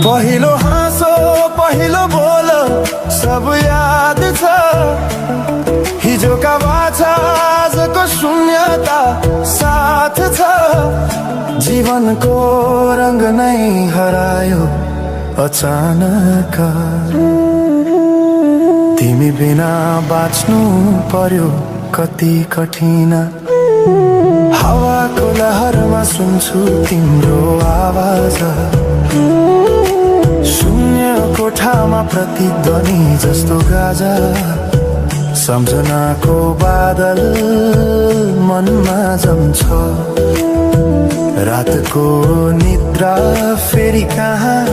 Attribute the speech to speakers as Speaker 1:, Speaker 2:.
Speaker 1: पहिलो हाँसो पहिलो बोल सब याद छ। हिजोका बाछा आजको शून्यता साथ छ। जीवनको रंग नै हरायो अचानक। तिमी बिना बाँच्नु पर्यो कति कठिन। हावाको लहरमा सुन्छु तिम्रो आवाज। शून्य कोठामा प्रतिध्वनि जस्तो गाजा। सम्झनाको बादल मनमा जम्छ। रातको निद्रा फेरि कहाँ